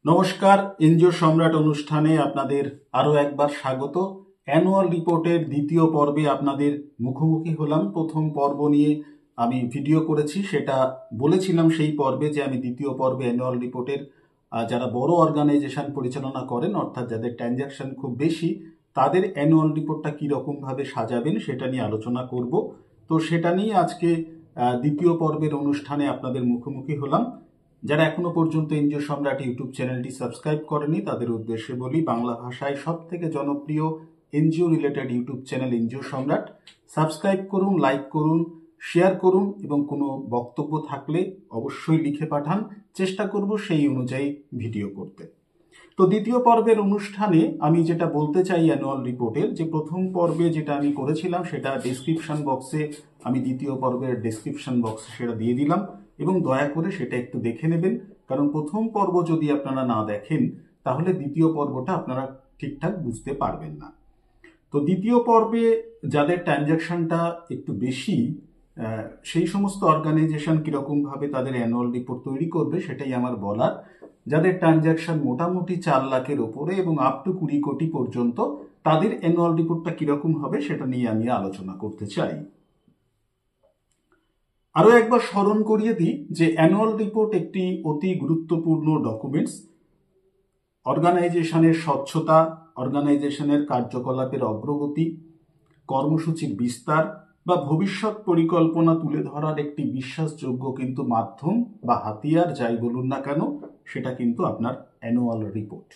নমস্কার, এনজিও সম্রাট অনুষ্ঠানে আপনাদের আরো একবার স্বাগত। অ্যানুয়াল রিপোর্টের দ্বিতীয় পর্বে আপনাদের মুখোমুখি হলাম। প্রথম পর্ব নিয়ে আমি ভিডিও করেছি, সেটা বলেছিলাম সেই পর্বে যে আমি দ্বিতীয় পর্বে অ্যানুয়াল রিপোর্টের যারা বড় অর্গানাইজেশন পরিচালনা করেন, অর্থাৎ যাদের ট্রানজ্যাকশন খুব বেশি, তাদের অ্যানুয়াল রিপোর্টটা কীরকম ভাবে সাজাবেন সেটা নিয়ে আলোচনা করব। তো সেটা নিয়ে আজকে দ্বিতীয় পর্বের অনুষ্ঠানে আপনাদের মুখোমুখি হলাম। যারা এখনো পর্যন্ত এনজিও সম্রাট ইউটিউব চ্যানেলটি সাবস্ক্রাইব করেনি তাদের উদ্দেশ্যে বলি, বাংলা ভাষায় সব থেকে জনপ্রিয় NGO related YouTube channel NGO সম্রাট। সাবস্ক্রাইব করুন, লাইক করুন, শেয়ার করুন এবং কোনো বক্তব্য থাকলে অবশ্যই লিখে পাঠান। চেষ্টা করব সেই অনুযায়ী ভিডিও করতে। তো দ্বিতীয় পর্বের অনুষ্ঠানে আমি যেটা বলতে চাই অ্যানুয়াল রিপোর্টের, যে প্রথম পর্বে যেটা আমি করেছিলাম সেটা ডেসক্রিপশন বক্সে, আমি দ্বিতীয় পর্বের ডেসক্রিপশন বক্সে সেটা দিয়ে দিলাম এবং দয়া করে সেটা একটু দেখে নেবেন। কারণ প্রথম পর্ব যদি আপনারা না দেখেন তাহলে দ্বিতীয় পর্বটা আপনারা ঠিকঠাক বুঝতে পারবেন না। তো দ্বিতীয় পর্বে যাদের ট্রানজ্যাকশনটা একটু বেশি, সেই সমস্ত অর্গানাইজেশন কীরকমভাবে তাদের অ্যানুয়াল রিপোর্ট তৈরি করবে সেটাই আমার বলার। যাদের ট্রানজ্যাকশন মোটামুটি 4 লাখের ওপরে এবং আপ টু 20 কোটি পর্যন্ত, তাদের অ্যানুয়াল রিপোর্টটা কীরকম হবে সেটা নিয়ে আমি আলোচনা করতে চাই। আরও একবার স্মরণ করিয়ে দিই যে অ্যানুয়াল রিপোর্ট একটি অতি গুরুত্বপূর্ণ ডকুমেন্টস। অর্গানাইজেশনের স্বচ্ছতা, অর্গানাইজেশনের কার্যকলাপের অগ্রগতি, কর্মসূচির বিস্তার বা ভবিষ্যৎ পরিকল্পনা তুলে ধরার একটি বিশ্বাসযোগ্য কিন্তু মাধ্যম বা হাতিয়ার, যাই বলুন না কেন, সেটা কিন্তু আপনার অ্যানুয়াল রিপোর্ট।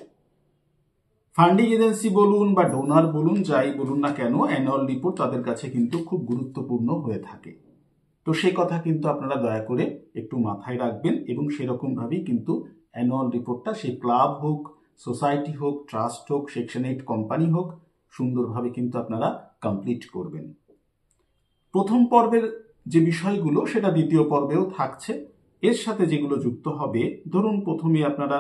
ফান্ডিং এজেন্সি বলুন বা ডোনার বলুন, যাই বলুন না কেন, অ্যানুয়াল রিপোর্ট তাদের কাছে কিন্তু খুব গুরুত্বপূর্ণ হয়ে থাকে। তো সেই কথা কিন্তু আপনারা দয়া করে একটু মাথায় রাখবেন এবং সেরকমভাবেই কিন্তু অ্যানুয়াল রিপোর্টটা, সেই ক্লাব হোক, সোসাইটি হোক, ট্রাস্ট হোক, সেকশন 8 কোম্পানি হোক, সুন্দরভাবে কিন্তু আপনারা কমপ্লিট করবেন। প্রথম পর্বের যে বিষয়গুলো সেটা দ্বিতীয় পর্বেও থাকছে। এর সাথে যেগুলো যুক্ত হবে, ধরুন প্রথমে আপনারা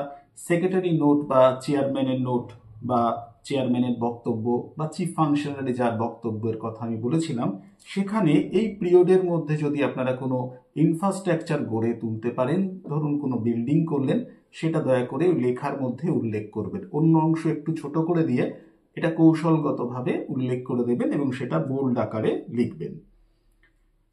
সেক্রেটারি নোট বা চেয়ারম্যানের নোট বা চেয়ারম্যানের বক্তব্য বা চিফ ফাংশনারি যার বক্তব্যের কথা আমি বলেছিলাম, সেখানে এই পিরিয়ডের মধ্যে যদি আপনারা কোনো ইনফ্রাস্ট্রাকচার গড়ে তুলতে পারেন, ধরুন কোনো বিল্ডিং করলেন, সেটা দয়া করে ওই লেখার মধ্যে উল্লেখ করবেন। অন্য অংশ একটু ছোট করে দিয়ে এটা কৌশলগতভাবে উল্লেখ করে দেবেন এবং সেটা বোল্ড আকারে লিখবেন।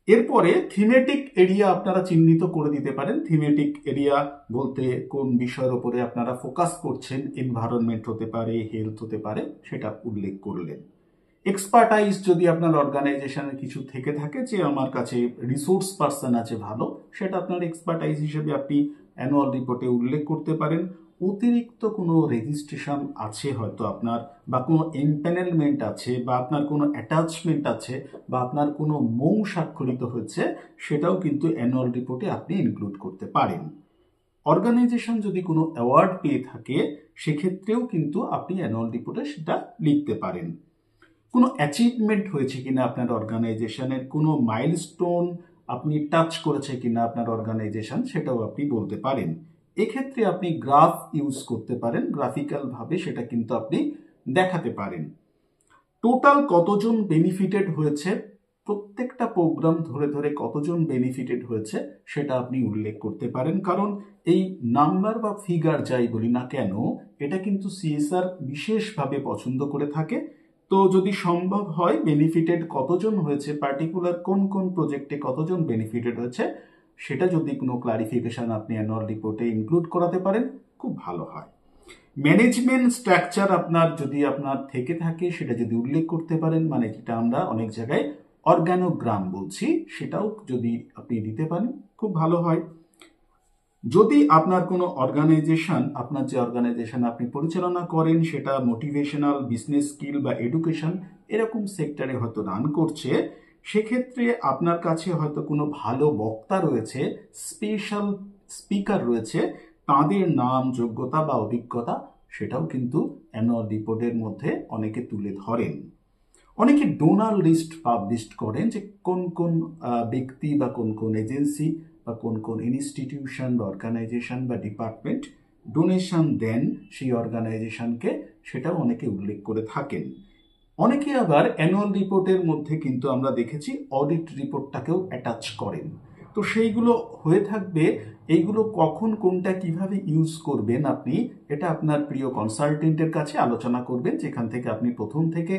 এরপরে থিমেটিক এরিয়া আপনারা চিহ্নিত করে দিতে পারেন। থিমেটিক এরিয়া বলতে কোন বিষয়ের উপরে আপনারা ফোকাস করছেন, এনভায়রনমেন্ট হতে পারে, হেলথ হতে পারে, সেটা উল্লেখ করলেন। এক্সপার্টাইজ যদি আপনার অর্গানাইজেশনের কিছু থেকে থাকে, যে আমার কাছে রিসোর্স পার্সন আছে ভালো, সেটা আপনার এক্সপার্টাইজ হিসেবে আপনি অ্যানুয়াল রিপোর্টে উল্লেখ করতে পারেন। অতিরিক্ত কোনো রেজিস্ট্রেশন আছে হয়তো আপনার, বা কোনো এমপ্যানেলমেন্ট আছে, বা আপনার কোনো অ্যাটাচমেন্ট আছে, বা আপনার কোনো মৌ স্বাক্ষরিত হয়েছে, সেটাও কিন্তু অ্যানুয়াল রিপোর্টে আপনি ইনক্লুড করতে পারেন। অর্গানাইজেশন যদি কোনো অ্যাওয়ার্ড পেয়ে থাকে, সেক্ষেত্রেও কিন্তু আপনি অ্যানুয়াল রিপোর্টে সেটা লিখতে পারেন। কোনো অ্যাচিভমেন্ট হয়েছে কিনা আপনার অর্গানাইজেশনের, কোনো মাইলস্টোন আপনি টাচ করেছে কিনা আপনার অর্গানাইজেশন, সেটাও আপনি বলতে পারেন। এক্ষেত্রে আপনি গ্রাফ ইউজ করতে পারেন, গ্রাফিক্যাল ভাবে সেটা কিন্তু আপনি দেখাতে পারেন। টোটাল কতজন বেনিফিটেড হয়েছে, প্রত্যেকটা প্রোগ্রাম ধরে ধরে কতজন বেনিফিটেড হয়েছে, সেটা আপনি উল্লেখ করতে পারেন। কারণ এই নাম্বার বা ফিগার যাই বলি না কেন, এটা কিন্তু সিএসআর বিশেষভাবে পছন্দ করে থাকে। তো যদি সম্ভব হয় বেনিফিটেড কতজন হয়েছে, পার্টিকুলার কোন কোন প্রজেক্টে কতজন বেনিফিটেড হয়েছে, সেটা যদি কোনো ক্লারিফিকেশন আপনি অ্যানুয়াল রিপোর্টে ইনক্লুড করাতে পারেন, খুব ভালো হয়। ম্যানেজমেন্ট স্ট্রাকচার আপনার যদি আপনার থেকে থাকে, সেটা যদি উল্লেখ করতে পারেন, মানে যেটা আমরা অনেক জায়গায় অর্গানোগ্রাম বলছি, সেটাও যদি আপনি দিতে পারেন, খুব ভালো হয়। যদি আপনার কোনো অর্গানাইজেশন, আপনার যে অর্গানাইজেশন আপনি পরিচালনা করেন, সেটা মোটিভেশনাল, বিজনেস স্কিল বা এডুকেশন এরকম সেক্টরে হয়তো রান করছে, সেক্ষেত্রে আপনার কাছে হয়তো কোনো ভালো বক্তা রয়েছে, স্পেশাল স্পিকার রয়েছে, তাদের নাম, যোগ্যতা বা অভিজ্ঞতা, সেটাও কিন্তু অ্যানুয়াল রিপোর্টের মধ্যে অনেকে তুলে ধরেন। অনেকে ডোনার লিস্ট পাবলিশ করেন, যে কোন কোন ব্যক্তি বা কোন কোন এজেন্সি বা কোন কোন ইনস্টিটিউশন বা অর্গানাইজেশন বা ডিপার্টমেন্ট ডোনেশন দেন সেই অর্গানাইজেশনকে, সেটাও অনেকে উল্লেখ করে থাকেন। অনেকে আবার অ্যানুয়াল রিপোর্টের মধ্যে কিন্তু আমরা দেখেছি অডিট রিপোর্টটাকেও অ্যাটাচ করেন। তো সেইগুলো হয়ে থাকবে এইগুলো কখন কোনটা কিভাবে ইউজ করবেন আপনি, এটা আপনার প্রিয় কনসালটেন্টের কাছে আলোচনা করবেন, যেখান থেকে আপনি প্রথম থেকে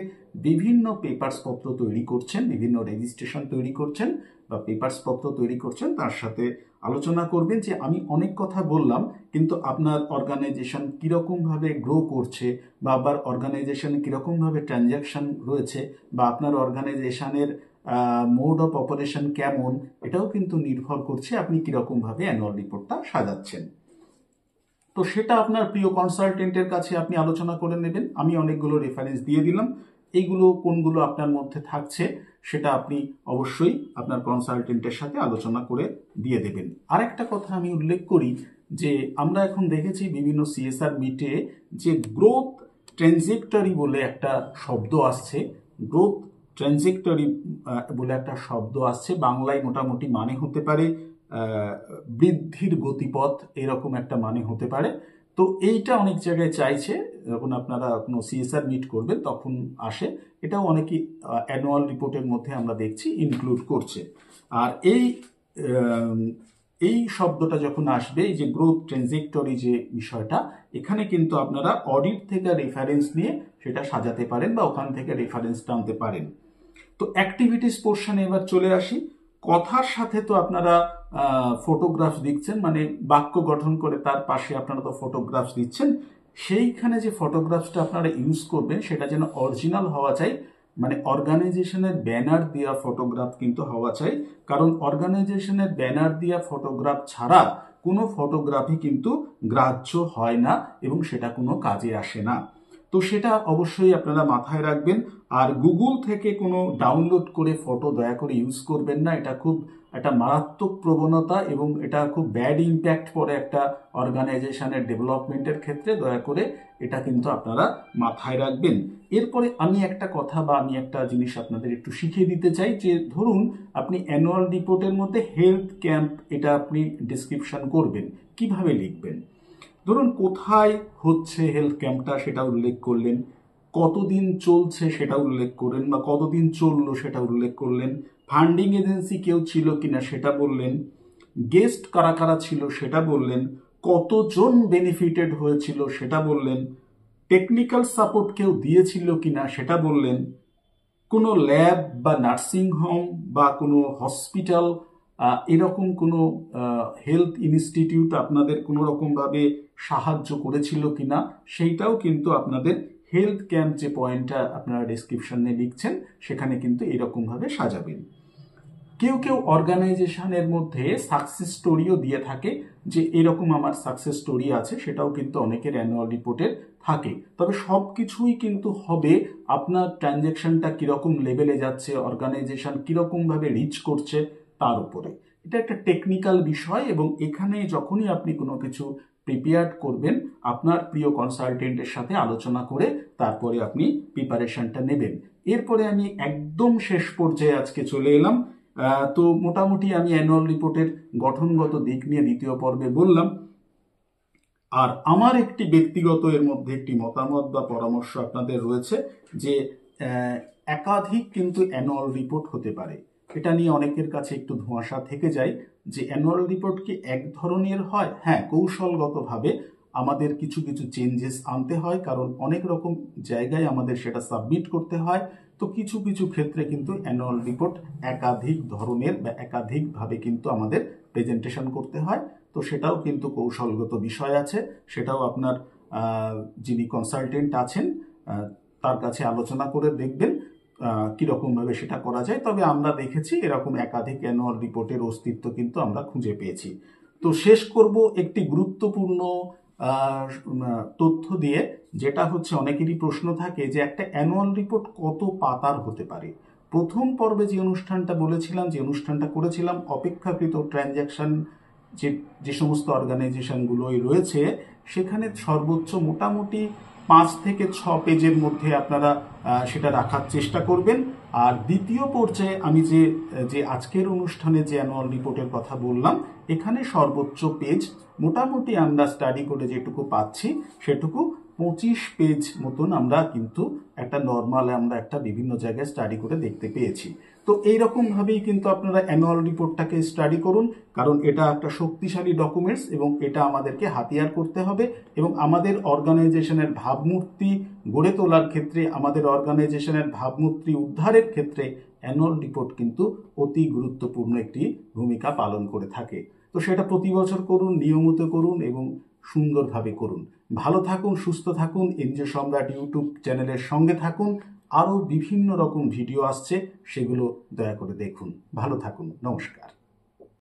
বিভিন্ন পেপারসপত্র তৈরি করছেন, বিভিন্ন রেজিস্ট্রেশন তৈরি করছেন বা পেপারসপত্র তৈরি করছেন, তার সাথে আলোচনা করবেন যে আমি অনেক কথা বললাম, কিন্তু আপনার অর্গানাইজেশন কীরকমভাবে গ্রো করছে বা আবার অর্গানাইজেশনে কীরকমভাবে ট্রানজ্যাকশন রয়েছে বা আপনার অর্গানাইজেশনের মোড অফ অপারেশন কেমন, এটাও কিন্তু নির্ভর করছে আপনি কীরকমভাবে অ্যানুয়াল রিপোর্টটা সাজাচ্ছেন। তো সেটা আপনার প্রিয় কনসালটেন্টের কাছে আপনি আলোচনা করে নেবেন। আমি অনেকগুলো রেফারেন্স দিয়ে দিলাম, এইগুলো কোনগুলো আপনার মধ্যে থাকছে সেটা আপনি অবশ্যই আপনার কনসালটেন্টের সাথে আলোচনা করে দিয়ে দেবেন। আরেকটা কথা আমি উল্লেখ করি যে আমরা এখন দেখেছি বিভিন্ন সিএসআর মিটে যে গ্রোথ ট্রানজেক্টরি বলে একটা শব্দ আসছে, গ্রোথ ট্রানজেক্টরি বলে একটা শব্দ আসছে, বাংলায় মোটামুটি মানে হতে পারে বৃদ্ধির গতিপথ, এরকম একটা মানে হতে পারে। তো এইটা অনেক জায়গায় চাইছে, যখন আপনারা কোনো সিএসআর মিট করবেন তখন আসে, এটাও অনেকেই অ্যানুয়াল রিপোর্টের মধ্যে আমরা দেখছি ইনক্লুড করছে। আর এই শব্দটা যখন আসবে, এই যে গ্রোথ ট্রানজেক্টরি যে বিষয়টা, এখানে কিন্তু আপনারা অডিট থেকে রেফারেন্স নিয়ে সেটা সাজাতে পারেন বা ওখান থেকে রেফারেন্স টানতে পারেন। তো অ্যাক্টিভিটিস পোর্শনে এবার চলে আসি। কথার সাথে তো আপনারা ফটোগ্রাফ দিচ্ছেন, মানে বাক্য গঠন করে তার পাশে আপনারা তো ফটোগ্রাফস দিচ্ছেন, সেইখানে যে ফটোগ্রাফসটা আপনারা ইউজ করবেন সেটা যেন অরিজিনাল হওয়া চাই, মানে অর্গানাইজেশনের ব্যানার দেওয়া ফটোগ্রাফ কিন্তু হওয়া চাই, কারণ অর্গানাইজেশনের ব্যানার দেওয়া ফটোগ্রাফ ছাড়া কোনো ফটোগ্রাফি কিন্তু গ্রাহ্য হয় না এবং সেটা কোনো কাজে আসে না। তো সেটা অবশ্যই আপনারা মাথায় রাখবেন। আর গুগল থেকে কোনো ডাউনলোড করে ফটো দয়া করে ইউজ করবেন না, এটা খুব একটা মারাত্মক প্রবণতা এবং এটা খুব ব্যাড ইম্প্যাক্ট পড়ে একটা অর্গানাইজেশনের ডেভেলপমেন্টের ক্ষেত্রে, দয়া করে এটা কিন্তু আপনারা মাথায় রাখবেন। এরপরে আমি একটা কথা বা আমি একটা জিনিস আপনাদের একটু শিখিয়ে দিতে চাই, যে ধরুন আপনি অ্যানুয়াল রিপোর্টের মধ্যে হেলথ ক্যাম্প এটা আপনি ডিসক্রিপশন করবেন, কিভাবে লিখবেন? ধরুন কোথায় হচ্ছে হেলথ ক্যাম্পটা সেটা উল্লেখ করলেন, কতদিন চলছে সেটা উল্লেখ করলেন বা কতদিন চললো সেটা উল্লেখ করলেন, ফান্ডিং এজেন্সি কেউ ছিল কিনা সেটা বললেন, গেস্ট কারা কারা ছিল সেটা বললেন, কতজন বেনিফিটেড হয়েছিল সেটা বললেন, টেকনিক্যাল সাপোর্ট কেউ দিয়েছিল কিনা সেটা বললেন, কোনো ল্যাব বা নার্সিং হোম বা কোনো হসপিটাল এরকম কোনো হেলথ ইনস্টিটিউট আপনাদের কোনো রকমভাবে সাহায্য করেছিল কিনা সেইটাও কিন্তু আপনাদের হেলথ ক্যাম্প যে পয়েন্টটা আপনারা ডেসক্রিপশনে লিখছেন সেখানে কিন্তু এরকমভাবে সাজাবেন। কেউ কেউ অর্গানাইজেশনের মধ্যে সাকসেস স্টোরিও দিয়ে থাকে, যে এরকম আমার সাকসেস স্টোরি আছে, সেটাও কিন্তু অনেকের অ্যানুয়াল রিপোর্টে থাকে। তবে সব কিছুই কিন্তু হবে আপনার ট্রানজ্যাকশনটা কীরকম লেভেলে যাচ্ছে, অর্গানাইজেশন কীরকমভাবে রিচ করছে তার উপরে। এটা একটা টেকনিক্যাল বিষয় এবং এখানে যখনই আপনি কোনো কিছু প্রিপেয়ার করবেন আপনার প্রিয় কনসালটেন্টের সাথে আলোচনা করে তারপরে আপনি প্রিপারেশনটা নেবেন। এরপরে আমি একদম শেষ পর্যায়ে আজকে চলে এলাম। তো মোটামুটি আমি অ্যানুয়াল রিপোর্টের গঠনগত দিক নিয়ে দ্বিতীয় পর্বে বললাম। আর আমার একটি ব্যক্তিগত এর মধ্যে একটি মতামত বা পরামর্শ আপনাদের রয়েছে যে একাধিক কিন্তু অ্যানুয়াল রিপোর্ট হতে পারে। এটা নিয়ে অনেকের কাছে একটু ধোঁয়াশা থেকে যায় যে অ্যানুয়াল রিপোর্ট কি এক ধরনের হয়? হ্যাঁ, কৌশলগতভাবে আমাদের কিছু কিছু চেঞ্জেস আনতে হয়, কারণ অনেক রকম জায়গায় আমাদের সেটা সাবমিট করতে হয়। তো কিছু কিছু ক্ষেত্রে কিন্তু অ্যানুয়াল রিপোর্ট একাধিক ধরনের বা একাধিকভাবে কিন্তু আমাদের প্রেজেন্টেশন করতে হয়। তো সেটাও কিন্তু কৌশলগত বিষয় আছে, সেটাও আপনার যিনি কনসালটেন্ট আছেন তার কাছে আলোচনা করে দেখবেন কীরকমভাবে সেটা করা যায়। তবে আমরা দেখেছি এরকম একাধিক অ্যানুয়াল রিপোর্টের অস্তিত্ব কিন্তু আমরা খুঁজে পেয়েছি। তো শেষ করব একটি গুরুত্বপূর্ণ তথ্য দিয়ে, যেটা হচ্ছে অনেকেরই প্রশ্ন থাকে যে একটা অ্যানুয়াল রিপোর্ট কত পাতার হতে পারে। প্রথম পর্বে যে অনুষ্ঠানটা বলেছিলাম, যে অনুষ্ঠানটা করেছিলাম, অপেক্ষাকৃত ট্রানজ্যাকশন যে সমস্ত অর্গানাইজেশনগুলোই রয়েছে সেখানে সর্বোচ্চ মোটামুটি 5 থেকে 6 পেজের মধ্যে আপনারা সেটা রাখার চেষ্টা করবেন। আর দ্বিতীয় পর্যায়ে আমি যে আজকের অনুষ্ঠানে যে অ্যানুয়াল রিপোর্টের কথা বললাম, এখানে সর্বোচ্চ পেজ মোটামুটি আমরা স্টাডি করে যেটুকু পাচ্ছি সেটুকু 25 পেজ মতন আমরা কিন্তু একটা নর্মাল আমরা একটা বিভিন্ন জায়গায় স্টাডি করে দেখতে পেয়েছি। তো এইরকমভাবেই কিন্তু আপনারা অ্যানুয়াল রিপোর্টটাকে স্টাডি করুন, কারণ এটা একটা শক্তিশালী ডকুমেন্টস এবং এটা আমাদেরকে হাতিয়ার করতে হবে এবং আমাদের অর্গানাইজেশনের ভাবমূর্তি গড়ে তোলার ক্ষেত্রে, আমাদের অর্গানাইজেশনের ভাবমূর্তি উদ্ধারের ক্ষেত্রে অ্যানুয়াল রিপোর্ট কিন্তু অতি গুরুত্বপূর্ণ একটি ভূমিকা পালন করে থাকে। তো সেটা প্রতি বছর করুন, নিয়মিত করুন এবং সুন্দরভাবে করুন। ভালো থাকুন, সুস্থ থাকুন, এনজিও সম্রাট ইউটিউব চ্যানেলের সঙ্গে থাকুন। আরও বিভিন্ন রকম ভিডিও আসছে, সেগুলো দয়া করে দেখুন। ভালো থাকুন, নমস্কার।